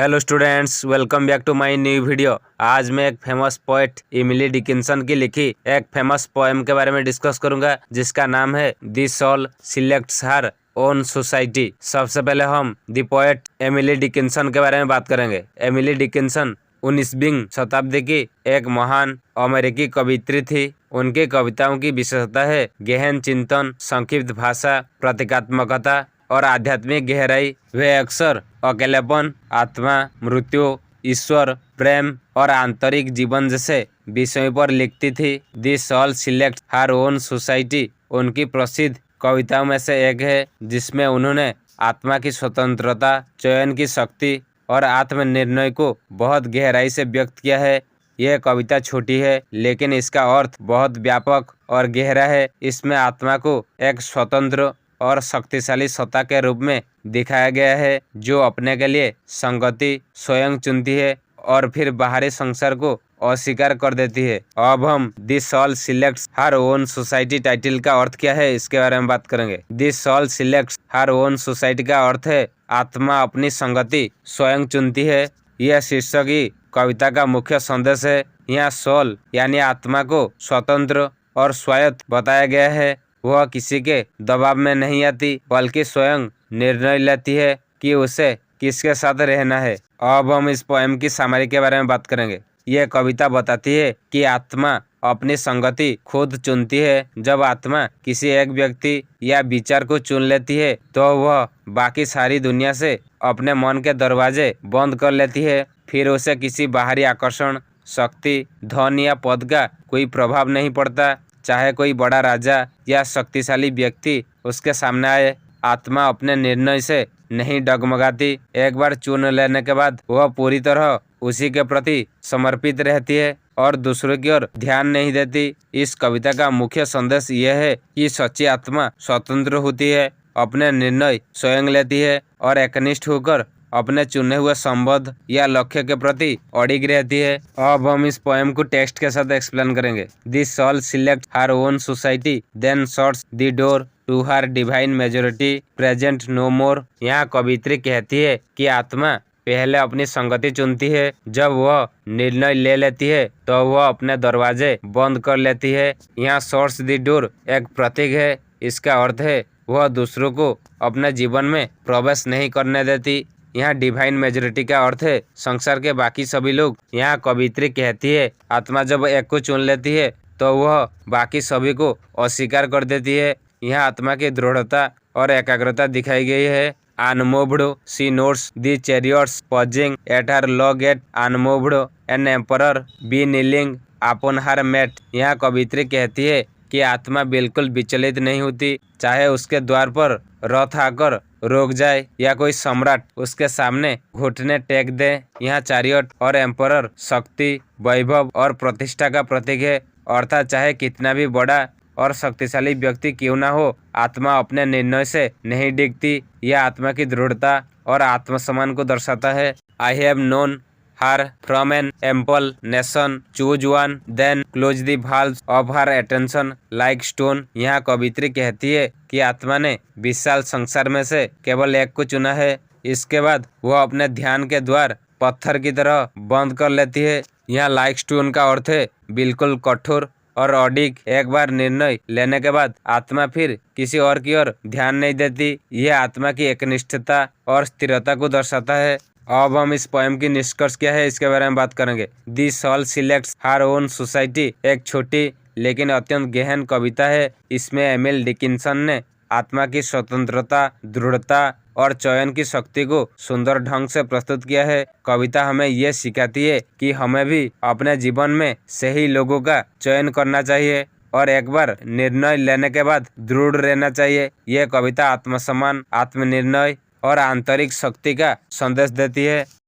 Hello students, welcome back to my new video. आज मैं एक फेमस पोएट एमिली डिकिंसन की लिखी एक फेमस पोएम के बारे में डिस्कस करूंगा, जिसका नाम है the soul selects her own society. सबसे पहले हम द पोएट एमिली डिकिंसन के बारे में बात करेंगे। एमिली डिकिंसन 19वीं शताब्दी की एक महान अमेरिकी कवियत्री थी। उनकी कविताओं की विशेषता है गहन चिंतन, संक्षिप्त भाषा, प्रतीकात्मकता और आध्यात्मिक गहराई। वे अक्सर अकेलेपन, आत्मा, मृत्यु, ईश्वर, प्रेम और आंतरिक जीवन जैसे विषयों पर लिखती थी। The soul selects her own society उनकी प्रसिद्ध कविताओं में से एक है, जिसमें उन्होंने आत्मा की स्वतंत्रता, चयन की शक्ति और आत्मनिर्णय को बहुत गहराई से व्यक्त किया है। यह कविता छोटी है, लेकिन इसका अर्थ बहुत व्यापक और गहरा है। इसमें आत्मा को एक स्वतंत्र और शक्तिशाली सत्ता के रूप में दिखाया गया है, जो अपने के लिए संगति स्वयं चुनती है और फिर बाहरी संसार को अस्वीकार कर देती है। अब हम the soul selects her own society title का अर्थ क्या है, इसके बारे में बात करेंगे। The soul selects her own society का अर्थ है आत्मा अपनी संगति स्वयं चुनती है। यह शीर्षक ही कविता का मुख्य संदेश है। यहाँ सोल यानी आत्मा को स्वतंत्र और स्वायत्त बताया गया है। वह किसी के दबाव में नहीं आती, बल्कि स्वयं निर्णय लेती है कि उसे किसके साथ रहना है। अब हम इस पोएम की सामरी के बारे में बात करेंगे। यह कविता बताती है कि आत्मा अपनी संगति खुद चुनती है। जब आत्मा किसी एक व्यक्ति या विचार को चुन लेती है, तो वह बाकी सारी दुनिया से अपने मन के दरवाजे बंद कर लेती है। फिर उसे किसी बाहरी आकर्षण, शक्ति, धन या पद का कोई प्रभाव नहीं पड़ता। चाहे कोई बड़ा राजा या शक्तिशाली व्यक्ति उसके सामने आए, आत्मा अपने निर्णय से नहीं डगमगाती। एक बार चुन लेने के बाद वह पूरी तरह उसी के प्रति समर्पित रहती है और दूसरों की ओर ध्यान नहीं देती। इस कविता का मुख्य संदेश यह है कि सच्ची आत्मा स्वतंत्र होती है, अपने निर्णय स्वयं लेती है और एकनिष्ठ होकर अपने चुने हुए संबंध या लक्ष्य के प्रति अड़िग रहती है। अब हम इस पोएम को टेक्स्ट के साथ एक्सप्लेन करेंगे। The soul select her own society then shuts the door to her divine majority present no more. यहाँ कवित्री कहती है कि आत्मा पहले अपनी संगति चुनती है। जब वह निर्णय ले लेती है, तो वह अपने दरवाजे बंद कर लेती है। यहाँ शट्स द डोर एक प्रतीक है। इसका अर्थ है वह दूसरों को अपने जीवन में प्रवेश नहीं करने देती। यहाँ डिवाइन मेजोरिटी का अर्थ है संसार के बाकी सभी लोग। यहाँ कवित्री कहती है आत्मा जब एक को चुन लेती है, तो वह बाकी सभी को अस्वीकार कर देती है। यहाँ आत्मा की दृढ़ता और एकाग्रता दिखाई गई है। Unmoved she notes the chariots pausing at her low gate unmoved an emperor be kneeling upon her mat. यहाँ कवित्री कहती है कि आत्मा बिल्कुल विचलित नहीं होती, चाहे उसके द्वार पर रथ आकर रोक जाए या कोई सम्राट उसके सामने घुटने टेक दे। यहाँ चैरियट और एम्परर शक्ति, वैभव और प्रतिष्ठा का प्रतीक है। अर्थात चाहे कितना भी बड़ा और शक्तिशाली व्यक्ति क्यों ना हो, आत्मा अपने निर्णय से नहीं डिगती। यह आत्मा की दृढ़ता और आत्मसम्मान को दर्शाता है। I have known her from an ample nation choose one then close the valves of her attention like stone. यहाँ कवित्री कहती है कि आत्मा ने विशाल संसार में से केवल एक को चुना है। इसके बाद वह अपने ध्यान के द्वार पत्थर की तरह बंद कर लेती है। यहाँ लाइक स्टोन का अर्थ है बिल्कुल कठोर और अडिग। एक बार निर्णय लेने के बाद आत्मा फिर किसी और की ओर ध्यान नहीं देती। यह आत्मा की एकनिष्ठता और स्थिरता को दर्शाता है। अब हम इस पोएम की निष्कर्ष क्या है, इसके बारे में बात करेंगे। The soul selects her own society एक छोटी लेकिन अत्यंत गहन कविता है। इसमें एमिली डिकिंसन ने आत्मा की स्वतंत्रता, दृढ़ता और चयन की शक्ति को सुंदर ढंग से प्रस्तुत किया है। कविता हमें यह सिखाती है कि हमें भी अपने जीवन में सही लोगों का चयन करना चाहिए और एक बार निर्णय लेने के बाद दृढ़ रहना चाहिए। यह कविता आत्मसम्मान, आत्मनिर्णय और आंतरिक शक्ति का संदेश देती है।